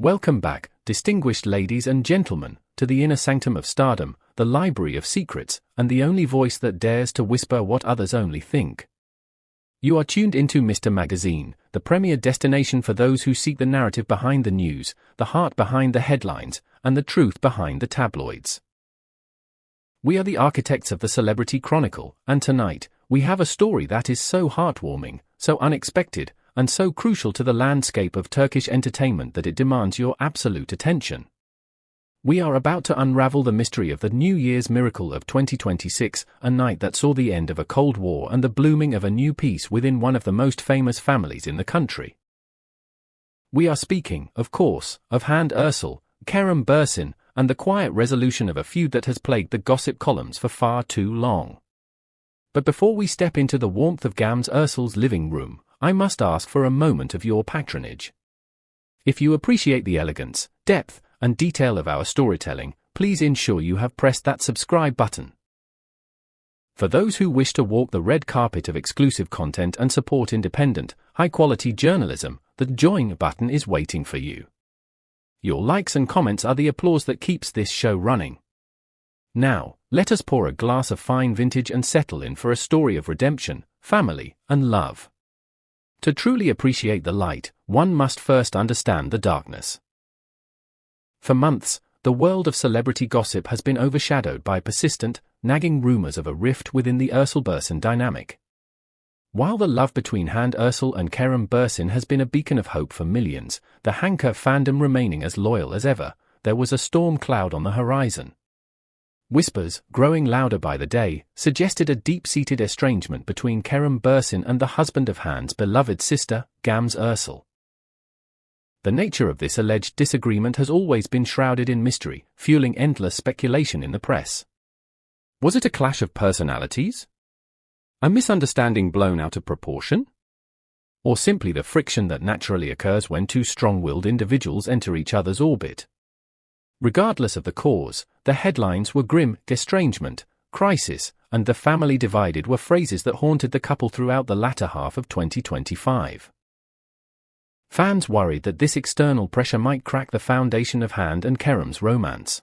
Welcome back, distinguished ladies and gentlemen, to the inner sanctum of stardom, the library of secrets, and the only voice that dares to whisper what others only think. You are tuned into Mr. Magazine, the premier destination for those who seek the narrative behind the news, the heart behind the headlines, and the truth behind the tabloids. We are the architects of the Celebrity Chronicle, and tonight, we have a story that is so heartwarming, so unexpected, and so crucial to the landscape of Turkish entertainment that it demands your absolute attention. We are about to unravel the mystery of the New Year's miracle of 2026, a night that saw the end of a Cold War and the blooming of a new peace within one of the most famous families in the country. We are speaking, of course, of Hande Erçel, Kerem Bürsin, and the quiet resolution of a feud that has plagued the gossip columns for far too long. But before we step into the warmth of Hande Erçel's living room, I must ask for a moment of your patronage. If you appreciate the elegance, depth, and detail of our storytelling, please ensure you have pressed that subscribe button. For those who wish to walk the red carpet of exclusive content and support independent, high-quality journalism, the join button is waiting for you. Your likes and comments are the applause that keeps this show running. Now, let us pour a glass of fine vintage and settle in for a story of redemption, family, and love. To truly appreciate the light, one must first understand the darkness. For months, the world of celebrity gossip has been overshadowed by persistent, nagging rumors of a rift within the Erçel-Bürsin dynamic. While the love between Hande Erçel and Kerem Bürsin has been a beacon of hope for millions, the Hande fandom remaining as loyal as ever, there was a storm cloud on the horizon. Whispers, growing louder by the day, suggested a deep-seated estrangement between Kerem Bürsin and the husband of Hande's beloved sister, Hande Erçel. The nature of this alleged disagreement has always been shrouded in mystery, fueling endless speculation in the press. Was it a clash of personalities? A misunderstanding blown out of proportion? Or simply the friction that naturally occurs when two strong-willed individuals enter each other's orbit? Regardless of the cause, the headlines were grim: estrangement, crisis, and the family divided were phrases that haunted the couple throughout the latter half of 2025. Fans worried that this external pressure might crack the foundation of Hande and Kerem's romance.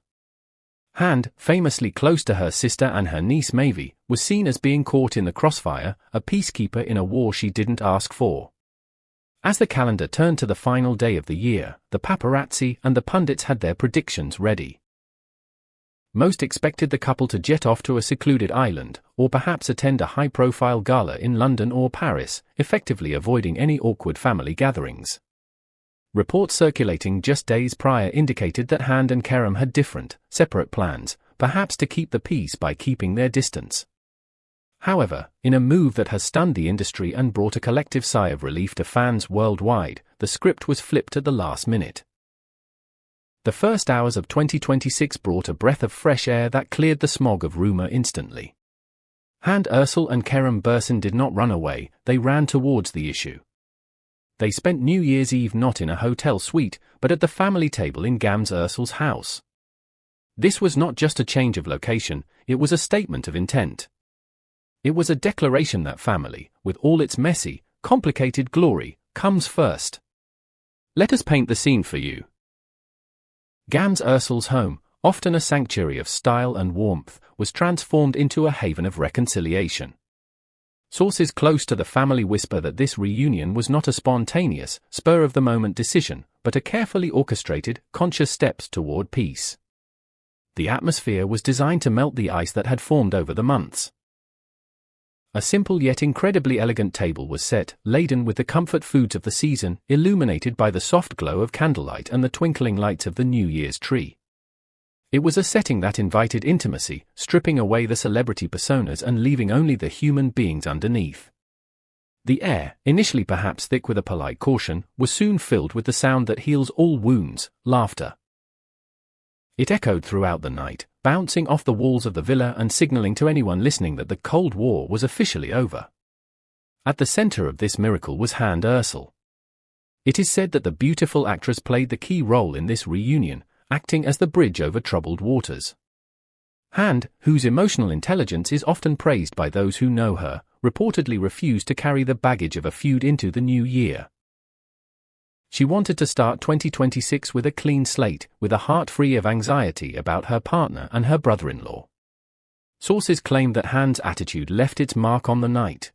Hande, famously close to her sister and her niece Mavi, was seen as being caught in the crossfire, a peacekeeper in a war she didn't ask for. As the calendar turned to the final day of the year, the paparazzi and the pundits had their predictions ready. Most expected the couple to jet off to a secluded island, or perhaps attend a high-profile gala in London or Paris, effectively avoiding any awkward family gatherings. Reports circulating just days prior indicated that Hande and Kerem had different, separate plans, perhaps to keep the peace by keeping their distance. However, in a move that has stunned the industry and brought a collective sigh of relief to fans worldwide, the script was flipped at the last minute. The first hours of 2026 brought a breath of fresh air that cleared the smog of rumor instantly. Hande Erçel and Kerem Bürsin did not run away, they ran towards the issue. They spent New Year's Eve not in a hotel suite, but at the family table in Hande Erçel's house. This was not just a change of location, it was a statement of intent. It was a declaration that family, with all its messy, complicated glory, comes first. Let us paint the scene for you. Hande Erçel's home, often a sanctuary of style and warmth, was transformed into a haven of reconciliation. Sources close to the family whisper that this reunion was not a spontaneous, spur-of-the-moment decision, but a carefully orchestrated, conscious steps toward peace. The atmosphere was designed to melt the ice that had formed over the months. A simple yet incredibly elegant table was set, laden with the comfort foods of the season, illuminated by the soft glow of candlelight and the twinkling lights of the New Year's tree. It was a setting that invited intimacy, stripping away the celebrity personas and leaving only the human beings underneath. The air, initially perhaps thick with a polite caution, was soon filled with the sound that heals all wounds: laughter. It echoed throughout the night, bouncing off the walls of the villa and signaling to anyone listening that the Cold War was officially over. At the center of this miracle was Hande Erçel. It is said that the beautiful actress played the key role in this reunion, acting as the bridge over troubled waters. Hande, whose emotional intelligence is often praised by those who know her, reportedly refused to carry the baggage of a feud into the new year. She wanted to start 2026 with a clean slate, with a heart free of anxiety about her partner and her brother-in-law. Sources claim that Hande's attitude left its mark on the night.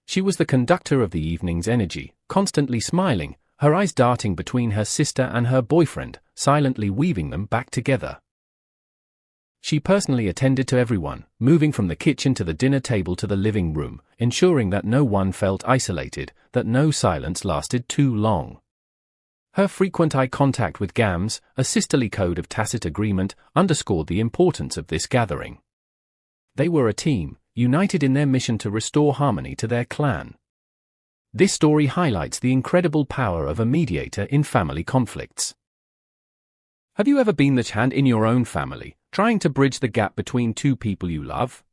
She was the conductor of the evening's energy, constantly smiling, her eyes darting between her sister and her boyfriend, silently weaving them back together. She personally attended to everyone, moving from the kitchen to the dinner table to the living room, ensuring that no one felt isolated, that no silence lasted too long. Her frequent eye contact with Gams, a sisterly code of tacit agreement, underscored the importance of this gathering. They were a team, united in their mission to restore harmony to their clan. This story highlights the incredible power of a mediator in family conflicts. Have you ever been the hand in your own family, trying to bridge the gap between two people you love?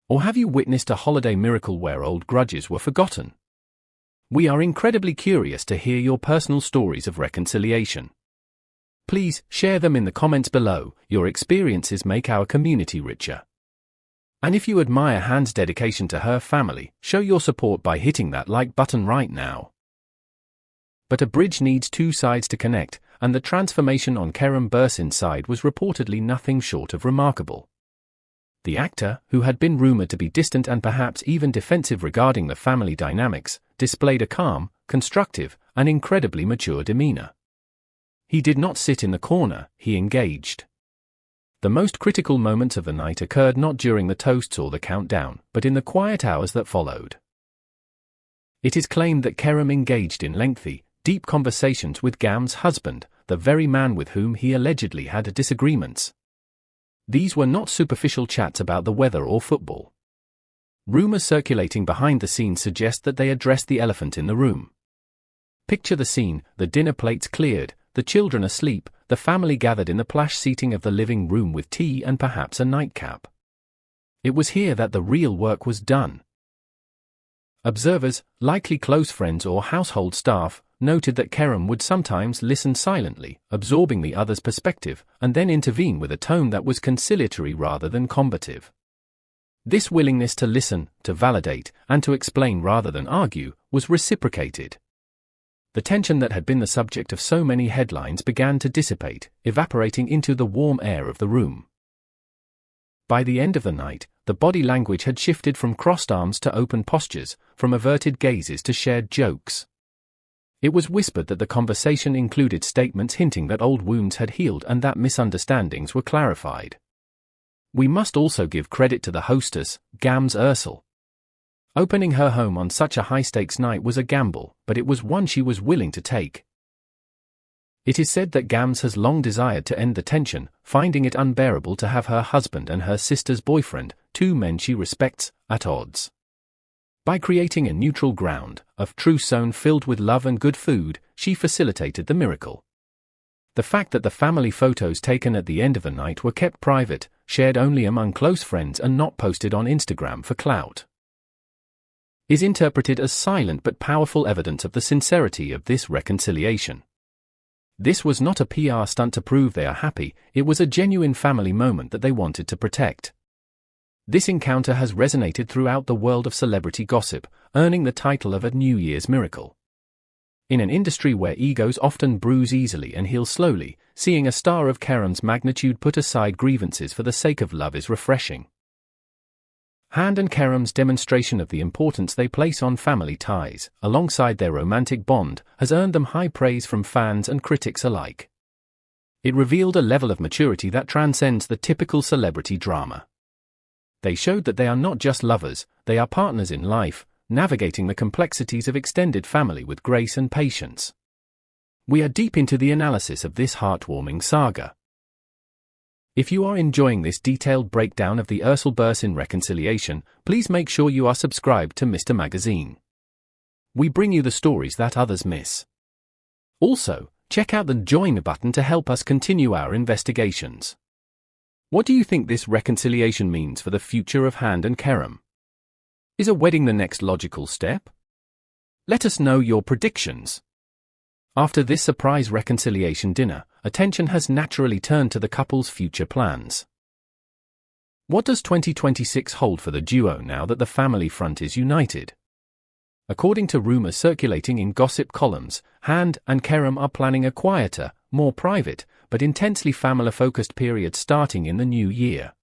Or have you witnessed a holiday miracle where old grudges were forgotten? We are incredibly curious to hear your personal stories of reconciliation. Please share them in the comments below. Your experiences make our community richer. And if you admire Hande's dedication to her family, show your support by hitting that like button right now. But a bridge needs two sides to connect, and the transformation on Kerem Bürsin's side was reportedly nothing short of remarkable. The actor, who had been rumored to be distant and perhaps even defensive regarding the family dynamics, displayed a calm, constructive, and incredibly mature demeanor. He did not sit in the corner, he engaged. The most critical moments of the night occurred not during the toasts or the countdown, but in the quiet hours that followed. It is claimed that Kerem engaged in lengthy, deep conversations with Gam's husband, the very man with whom he allegedly had disagreements. These were not superficial chats about the weather or football. Rumors circulating behind the scenes suggest that they addressed the elephant in the room. Picture the scene: the dinner plates cleared, the children asleep, the family gathered in the plush seating of the living room with tea and perhaps a nightcap. It was here that the real work was done. Observers, likely close friends or household staff, noted that Kerem would sometimes listen silently, absorbing the other's perspective, and then intervene with a tone that was conciliatory rather than combative. This willingness to listen, to validate, and to explain rather than argue, was reciprocated. The tension that had been the subject of so many headlines began to dissipate, evaporating into the warm air of the room. By the end of the night, the body language had shifted from crossed arms to open postures, from averted gazes to shared jokes. It was whispered that the conversation included statements hinting that old wounds had healed and that misunderstandings were clarified. We must also give credit to the hostess, Gams Erçel. Opening her home on such a high-stakes night was a gamble, but it was one she was willing to take. It is said that Gams has long desired to end the tension, finding it unbearable to have her husband and her sister's boyfriend, two men she respects, at odds. By creating a neutral ground, a true zone filled with love and good food, she facilitated the miracle. The fact that the family photos taken at the end of the night were kept private, shared only among close friends and not posted on Instagram for clout, is interpreted as silent but powerful evidence of the sincerity of this reconciliation. This was not a PR stunt to prove they are happy, it was a genuine family moment that they wanted to protect. This encounter has resonated throughout the world of celebrity gossip, earning the title of a New Year's miracle. In an industry where egos often bruise easily and heal slowly, seeing a star of Kerem's magnitude put aside grievances for the sake of love is refreshing. Hande and Kerem's demonstration of the importance they place on family ties, alongside their romantic bond, has earned them high praise from fans and critics alike. It revealed a level of maturity that transcends the typical celebrity drama. They showed that they are not just lovers, they are partners in life, navigating the complexities of extended family with grace and patience. We are deep into the analysis of this heartwarming saga. If you are enjoying this detailed breakdown of the Erçel Bürsin reconciliation, please make sure you are subscribed to Mr. Magazine. We bring you the stories that others miss. Also, check out the join button to help us continue our investigations. What do you think this reconciliation means for the future of Hande and Kerem? Is a wedding the next logical step? Let us know your predictions. After this surprise reconciliation dinner, attention has naturally turned to the couple's future plans. What does 2026 hold for the duo now that the family front is united? According to rumors circulating in gossip columns, Hande and Kerem are planning a quieter, more private, but intensely family-focused period starting in the new year.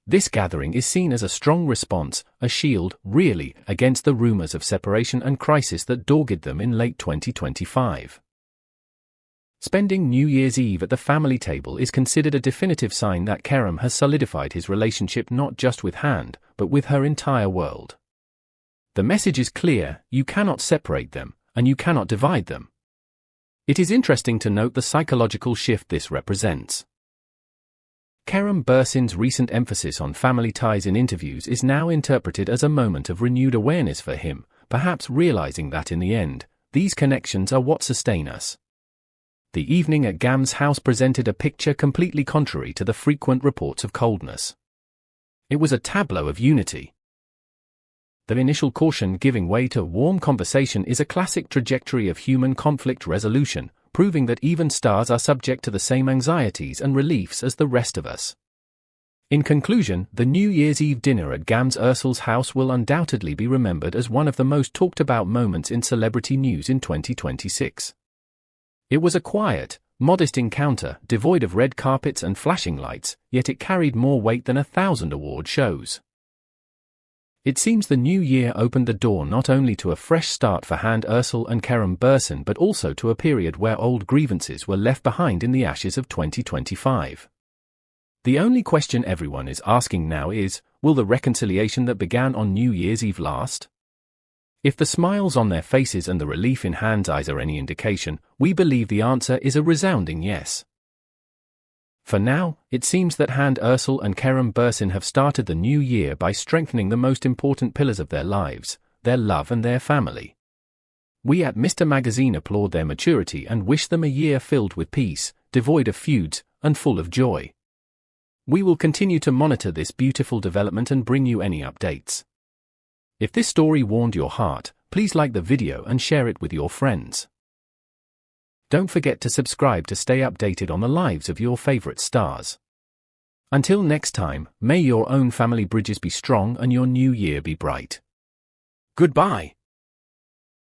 This gathering is seen as a strong response, a shield, really, against the rumors of separation and crisis that dogged them in late 2025. Spending New Year's Eve at the family table is considered a definitive sign that Kerem has solidified his relationship not just with Hande, but with her entire world. The message is clear: you cannot separate them, and you cannot divide them. It is interesting to note the psychological shift this represents. Kerem Bürsin's recent emphasis on family ties in interviews is now interpreted as a moment of renewed awareness for him, perhaps realizing that in the end, these connections are what sustain us. The evening at Gam's house presented a picture completely contrary to the frequent reports of coldness. It was a tableau of unity. The initial caution giving way to warm conversation is a classic trajectory of human conflict resolution, proving that even stars are subject to the same anxieties and reliefs as the rest of us. In conclusion, the New Year's Eve dinner at Gam's Erçel's house will undoubtedly be remembered as one of the most talked about moments in celebrity news in 2026. It was a quiet, modest encounter, devoid of red carpets and flashing lights, yet it carried more weight than 1,000 award shows. It seems the new year opened the door not only to a fresh start for Hande Erçel and Kerem Bürsin but also to a period where old grievances were left behind in the ashes of 2025. The only question everyone is asking now is, will the reconciliation that began on New Year's Eve last? If the smiles on their faces and the relief in Hande's eyes are any indication, we believe the answer is a resounding yes. For now, it seems that Hande Erçel and Kerem Bürsin have started the new year by strengthening the most important pillars of their lives, their love and their family. We at Mr. Magazine applaud their maturity and wish them a year filled with peace, devoid of feuds, and full of joy. We will continue to monitor this beautiful development and bring you any updates. If this story warmed your heart, please like the video and share it with your friends. Don't forget to subscribe to stay updated on the lives of your favorite stars. Until next time, may your own family bridges be strong and your new year be bright. Goodbye.